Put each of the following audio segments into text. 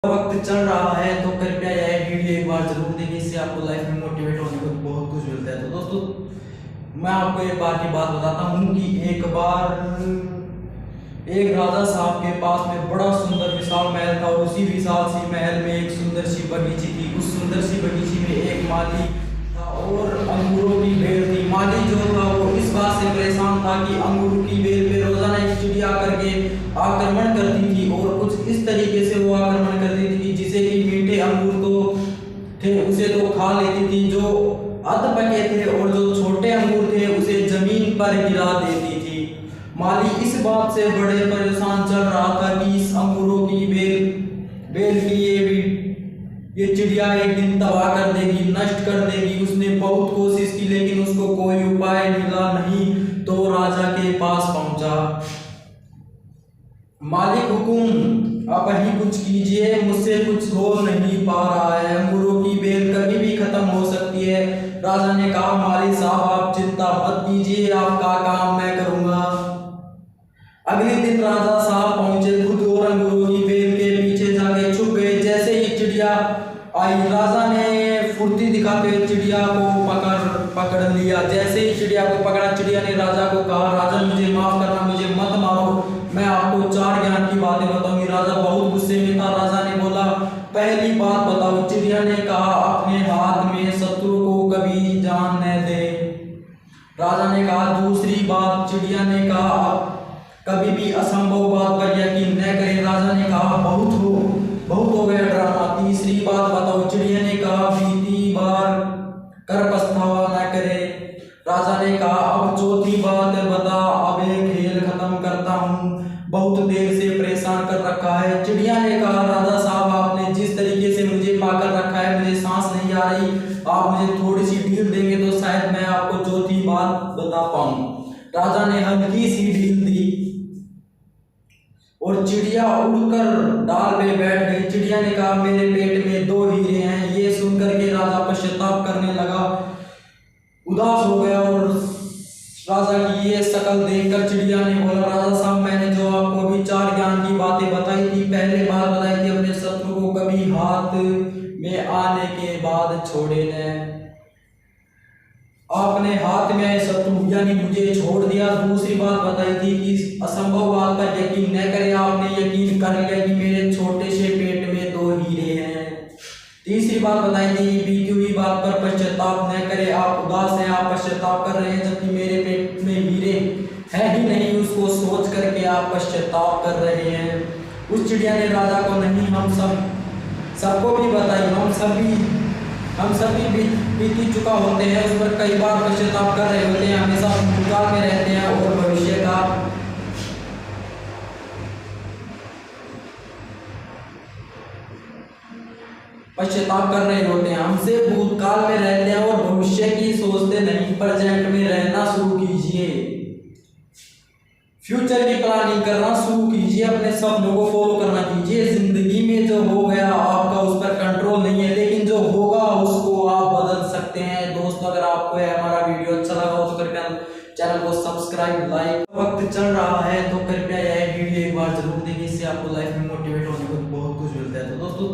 वक्त चल रहा है तो कृपया यह वीडियो एक बार जरूर देखिए। इससे आपको लाइफ में मोटिवेट होने को बहुत कुछ मिलता है। तो दोस्तों, मैं आपको एक बार की बात बताता हूँ कि एक बार एक राजा साहब के पास में बड़ा सुंदर विशाल महल था और उसी विशाल सी महल में एक सुंदर सी बगीची थी। उस सुंदर सी बगीची में एक माली था और अंगूरों की बेल थी। माली जो था वो इस बात से परेशान था कि अंगूर की बेल पे रोजाना एक चिड़िया करके आक्रमण करती थी और कुछ इस तरीके से वो आक्रमण करती थी जिसे कि मीठे अंगूर तो थे उसे तो खा लेती थी, जो अध पके थे, और जो छोटे अंगूर थे उसे जमीन पर गिरा देती थी। माली इस बात से बड़े परेशान चल रहा था कि इस अंगूरों की बेल की ये चिड़िया एक दिन तबाह कर देगी, नष्ट कर देगी। उसने बहुत कोशिश की लेकिन उसको कोई उपाय मिला नहीं, तो राजा के पास पहुंचा। मालिक हुकुम, आप ही कुछ कीजिए, मुझसे कुछ हो नहीं पा रहा है, अंगूरों की बेल कभी भी खत्म हो सकती है। राजा ने कहा, मालिक साहब आप चिंता मत कीजिए, आपका काम मैं करूंगा। अगले दिन राजा साहब पहुंचे खुद और अंगूरों की बेल के पीछे जाके छुप गए। जैसे ही चिड़िया आई, राजा ने फुर्ती दिखाते चिड़िया को पकड़ लिया। जैसे ही चिड़िया को पकड़ा, चिड़िया ने राजा को कहा, राजा मुझे माफ करना, मुझे मत मारो, मैं आपको 4 ज्ञान की बातें बताऊंगी। राजा बहुत गुस्से में था। राजा ने बोला, पहली बात बताओ। चिड़िया ने कहा, अपने हाथ में शत्रु को कभी जान न दे। राजा ने कहा, दूसरी बात। चिड़िया ने कहा, कभी भी असंभव बात पर यकीन न करें। राजा ने कहा, बहुत हो गया ड्रामा। तीसरी बात बताओ। चिड़िया ने कहा, बीती बार कर पछतावा न करे। राजा ने कहा, अब चौथी बात बता, अब एक खेल खत्म करता हूँ, बहुत देर से परेशान कर रखा है। चिड़िया ने कहा, राजा साहब आपने जिस तरीके से मुझे पाकर रखा है, मुझे सांस नहीं आ रही, आप मुझे थोड़ी सी ढील देंगे तो शायद मैं आपको चौथी बात बता पाऊँ। राजा ने हल्की सी ढील दी और चिड़िया उड़कर डाल पे बैठ गई। चिड़िया ने कहा, मेरे पेट में 2 हीरे हैं। ये सुनकर के राजा पश्चाताप करने लगा, उदास हो गया। और राजा की ये शक्ल देखकर चिड़िया ने बोला, राजा साहब मैंने जो आपको अभी 4 ज्ञान की बातें बताई थी, पहले बात बताई थी अपने शत्रु को कभी हाथ में आने के बाद छोड़े न। आपने हाथ में आए शत्रु यानी मुझे छोड़ दिया। दूसरी बात बताई थी कि असंभव बात पर यकीन न करें, आपने यकीन कर लिया कि मेरे छोटे से पेट में 2 हीरे हैं। तीसरी बात बताई थी, बीती हुई बात पर पश्चाताप न करें, आप उदास हैं, आप पश्चाताप कर रहे हैं, जबकि मेरे पेट में हीरे है ही नहीं, उसको सोच करके आप पश्चाताप कर रहे हैं। उस चिड़िया ने राजा को नहीं, हम सबको भी बताई, हम सभी बीती चुका होते हैं, उस पर कई बार पश्चाताप कर रहे होते हैं, हमेशा भूतकाल में रहते हैं और भविष्य का पश्चाताप कर रहे होते हैं। हमसे भूतकाल में रहते हैं और भविष्य की सोचते नहीं, प्रेजेंट में रहना शुरू कीजिए, फ्यूचर की प्लानिंग करना शुरू कीजिए, अपने सपनों को फॉलो करना कीजिए। जिंदगी में जो हो गया आपका उस पर कंट्रोल नहीं है, लेकिन जो होगा उसको आप बदल सकते हैं। दोस्तों, अगर आपको हमारा वीडियो अच्छा लगा हो तो कृपया चैनल को सब्सक्राइब, लाइक। वक्त चल रहा है तो कृपया यह वीडियो एक बार जरूर देखिए। इससे आपको लाइफ में मोटिवेट होने को बहुत कुछ मिलता है। तो दोस्तों,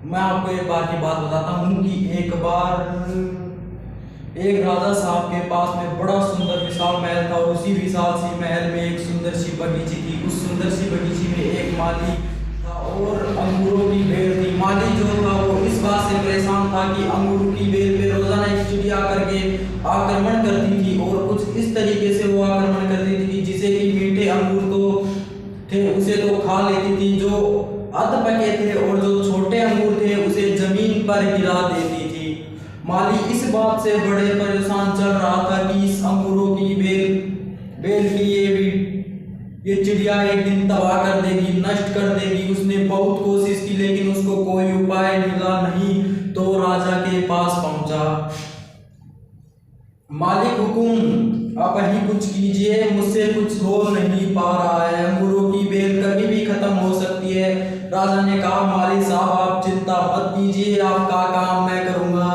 मैं आपको एक बार की बात बताता हूँ कि एक बार एक राजा साहब के पास में बड़ा सुंदर विशाल महल था और उसी विशाल सी महल में एक सुंदर सी बगीची थी। उस सुंदर सी बगीची में एक माली था और अंगूरों की बेल थी। माली जो था वो इस बात से परेशान था कि अंगूर की बेल पे रोजाना एक चिड़िया करके आक्रमण करती थी और कुछ इस तरीके से वो आक्रमण करती थी जिसे कि मीठे अंगूर तो थे उसे तो खा लेती थी, जो अध पके थे, और जो छोटे अंगूर थे उसे जमीन पर गिरा देती थी। माली इस बात से बड़े परेशान चल रहा था कि इस अंगूरों की बेल की ये चिड़िया एक दिन तबाह कर देगी, नष्ट कर देगी। उसने बहुत कोशिश की लेकिन उसको कोई उपाय मिला नहीं, तो राजा के पास पहुंचा। मालिक हुकुम, आप ही कुछ कीजिए, मुझसे कुछ हो नहीं पा रहा है, अंगूरों की बेल कभी भी खत्म हो सकती है। राजा ने कहा, मालिक साहब आप चिंता मत कीजिए, आपका काम मैं करूंगा।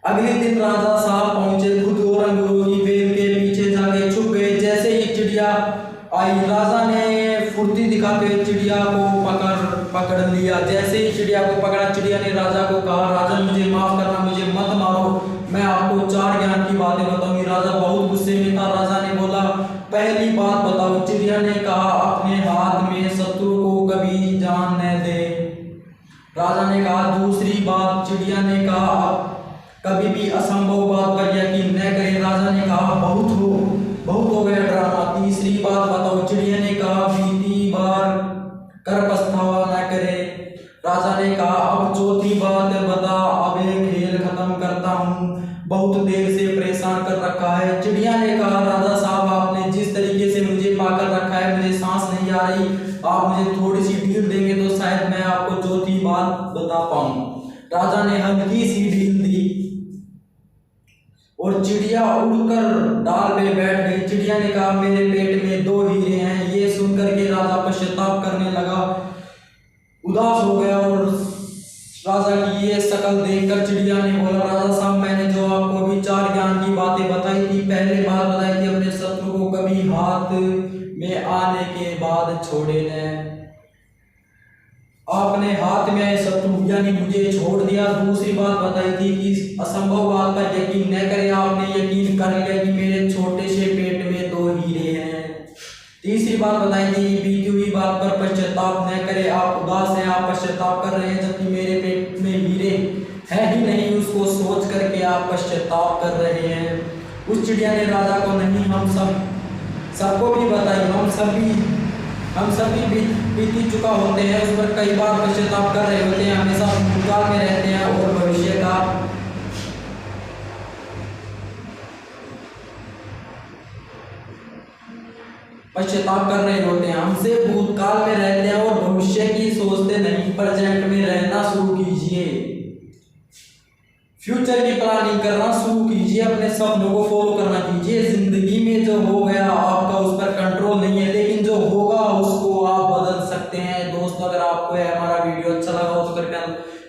अगले दिन राजा साहब पहुंचे खुद और अंगूरों की बेल के पीछे जाके छुप गए। जैसे ही चिड़िया आई, राजा ने फुर्ती दिखाते चिड़िया को पकड़ लिया। जैसे ही चिड़िया को पकड़ा, चिड़िया ने राजा को कहा, राजन मुझे माफ करना, मुझे मत मारो, मैं आपको 4 ज्ञान की बातें बताऊंगी। राजा बहुत गुस्से में था। राजा ने बोला, पहली बात बताओ। चिड़िया ने कहा, अपने हाथ में शत्रु को कभी जान न दे। राजा ने कहा, दूसरी बात। चिड़िया ने कहा, कभी भी असंभव बात पर यकीन न करें। राजा ने कहा, बहुत हो गया ड्रामा। तीसरी बात बताओ। चिड़िया ने कहा, बीती बार कर पछतावा न करे। राजा ने कहा, अब चौथी बात बता, अब एक खेल खत्म करता हूँ, बहुत देर से परेशान कर रखा है। चिड़िया ने कहा, राजा साहब आपने जिस तरीके से मुझे पाकर रखा है, मुझे सांस नहीं आ रही, आप मुझे थोड़ी सी ढील देंगे तो शायद मैं आपको चौथी बात बता पाऊं। राजा ने हल्की सी ढील दी और चिड़िया उड़कर डाल पे बैठ गई। चिड़िया ने कहा, मेरे पेट में 2 हीरे हैं। ये सुनकर के राजा पश्चाताप करने लगा, उदास हो गया। और राजा की ये शक्ल देखकर चिड़िया ने बोला, राजा साहब मैंने जो आपको अभी 4 ज्ञान की बातें बताई थी, पहले बात बताई थी अपने शत्रु को कभी हाथ में आने के बाद छोड़े न। आपने हाथ में आए शत्रु यानी मुझे छोड़ दिया। दूसरी बात बताई थी कि असंभव बात पर यकीन न करें, आपने यकीन कर लिया कि मेरे छोटे से पेट में 2 हीरे हैं। तीसरी बात बताई थी, बीती हुई बात पर पश्चाताप न करें, आप उदास हैं, आप पश्चाताप कर रहे हैं, जबकि मेरे पेट में हीरे है ही नहीं, उसको सोच करके आप पश्चाताप कर रहे हैं। उस चिड़िया ने राजा को नहीं, हम सबको भी बताई, हम सभी बीती चुका होते हैं, उस पर कई बार पश्चाताप कर रहे होते हैं, हमेशा भूतकाल में रहते हैं और भविष्य का पश्चाताप कर रहे होते हैं, हमसे भूतकाल में रहते हैं और भविष्य की सोचते नहीं। प्रेजेंट में रहना शुरू कीजिए, फ्यूचर की प्लानिंग करना शुरू कीजिए, अपने सपनों को फॉलो करना कीजिए। जिंदगी में जो हो गया आपका उस पर कंट्रोल नहीं है, लेकिन जो होगा उसको आप बदल सकते हैं। दोस्तों अगर आपको हमारा वीडियो अच्छा लगा हो तो कृपया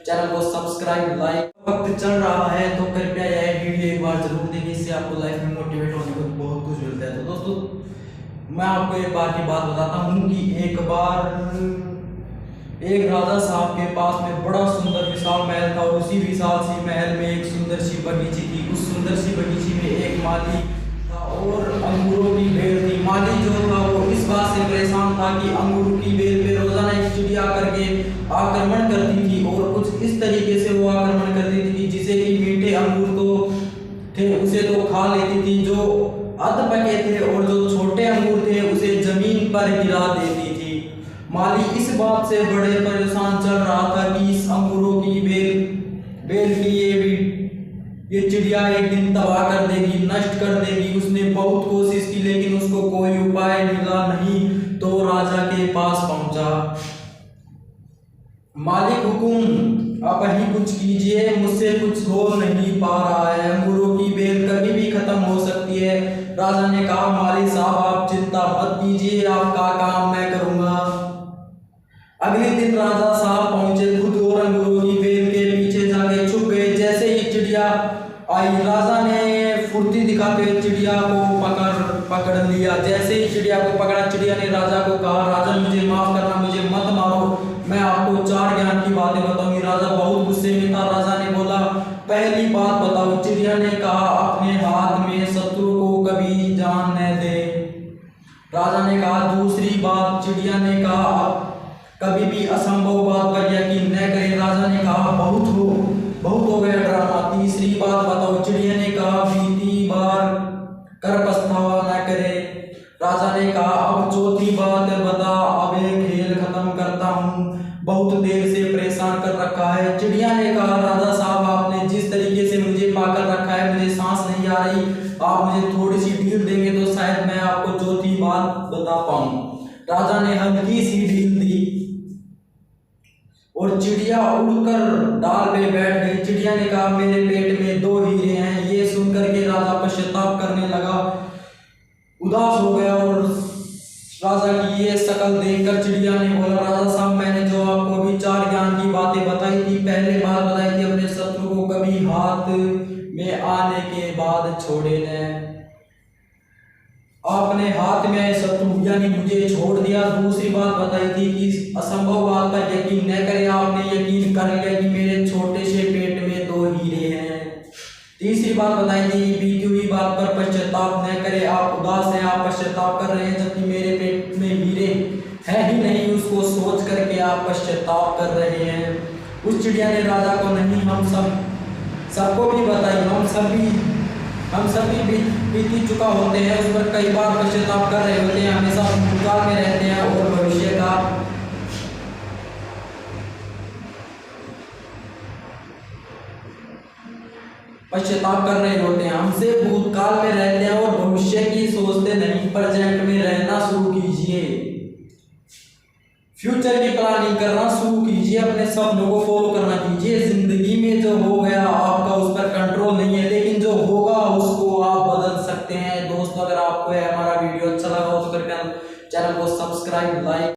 चैनल को सब्सक्राइब, लाइक। वक्त चल रहा है तो कृपया यह वीडियो एक बार जरूर देखिए, इससे आपको लाइफ में मोटिवेट होने को बहुत कुछ मिलता है। तो दोस्तों मैं आपको एक बार की बात बताता हूँ कि एक बार एक राजा साहब के पास में बड़ा सुंदर विशाल महल था और उसी विशाल सी महल में एक सुंदर सी बगीची थी। उस सुंदर सी बगीची में एक माली था और अंगूरों की बेल थी। माली जो था वो इस बात से परेशान था कि अंगूर की बेल पे रोजाना एक चिड़िया करके आक्रमण करती थी और कुछ इस तरीके से वो आक्रमण करती थी कि जिसे कि मीठे अंगूर तो थे उसे तो खा लेती थी, जो अध पके थे और जो छोटे अंगूर थे उसे जमीन पर गिरा देती थी। माली इस बात से बड़े परेशान चल रहा था कि इस अंगूरों की बेल की ये चिड़िया एक दिन तबाह कर देगी, नष्ट कर देगी। उसने बहुत कोशिश की लेकिन उसको कोई उपाय मिला नहीं, तो राजा के पास पहुंचा। मालिक हुकुम, आप ही कुछ कीजिए, मुझसे कुछ हो नहीं पा रहा है, अंगूरों की बेल कभी भी खत्म हो सकती है। राजा ने कहा, मालिक साहब आप चिंता मत कीजिए, आपका काम मैं करूंगा। अगले दिन राजा साहब पहुंचे खुद और अंगूरों की बेल के पीछे जाके छुप गए। जैसे ही चिड़िया आई, राजा ने फुर्ती दिखाते हुए चिड़िया को पकड़ लिया। जैसे ही चिड़िया को पकड़ा, चिड़िया ने राजा को कहा, राजन मुझे माफ करना, मुझे मत मारो, मैं आपको 4 ज्ञान की बातें बताऊंगी। राजा बहुत गुस्से में था। राजा ने बोला, पहली बात बताओ। चिड़िया ने कहा, अपने हाथ में शत्रु को कभी जान न दे। राजा ने कहा, दूसरी बात। चिड़िया ने कहा, कभी भी असंभव बात पर यकीन न करें। राजा ने कहा, बहुत हो गया ड्रामा। तीसरी बात बताओ। चिड़िया ने कहा, बीती बार कर पछतावा न करे। राजा ने कहा, अब चौथी बात बता, अब एक खेल खत्म करता हूँ, बहुत देर से परेशान कर रखा है। चिड़िया ने कहा, राजा साहब आपने जिस तरीके से मुझे पाकर रखा है, मुझे सांस नहीं आ रही, आप मुझे थोड़ी सी ढील देंगे तो शायद मैं आपको चौथी बात बता पाऊं। राजा ने हल्की सी ढील दी और चिड़िया उड़कर डाल पे बैठ गई। चिड़िया ने कहा, मेरे पेट में 2 हीरे हैं। ये सुनकर के राजा पश्चाताप करने लगा, उदास हो गया। और राजा की ये शक्ल देखकर चिड़िया ने बोला, राजा साहब मैंने जो आपको अभी 4 ज्ञान की बातें बताई थी, पहले बात बताई थी अपने शत्रु को कभी हाथ में आने के बाद छोड़े न। आपने हाथ में आए शत्रु यानी मुझे छोड़ दिया। दूसरी बात बताई थी कि असंभव बात पर यकीन न करें, आपने यकीन कर लिया कि मेरे छोटे से पेट में 2 हीरे हैं। तीसरी बात बताई थी कि बीती हुई बात पर पश्चाताप न करें, आप उदास हैं, आप पश्चाताप कर रहे हैं, जबकि मेरे पेट में हीरे है ही नहीं, उसको सोच करके आप पश्चाताप कर रहे हैं। उस चिड़िया ने राजा को नहीं, हम सबको भी बताई, हम सभी बीती चुका होते हैं, उस पर कई बार पश्चाताप कर रहे होते हैं, हमेशा भूतकाल में रहते हैं और भविष्य का पश्चाताप कर रहे होते हैं। हमसे भूतकाल में रहते हैं और भविष्य की सोचते नहीं, प्रेजेंट में रहना शुरू कीजिए, फ्यूचर की प्लानिंग करना शुरू कीजिए, अपने सपनों को फॉलो करना कीजिए। जिंदगी में जो हो गया आपका उस पर कंट्रोल नहीं है, लेकिन जो होगा उसको आप बदल सकते हैं। दोस्तों, अगर आपको हमारा वीडियो अच्छा लगा हो तो कृपया चैनल को सब्सक्राइब, लाइक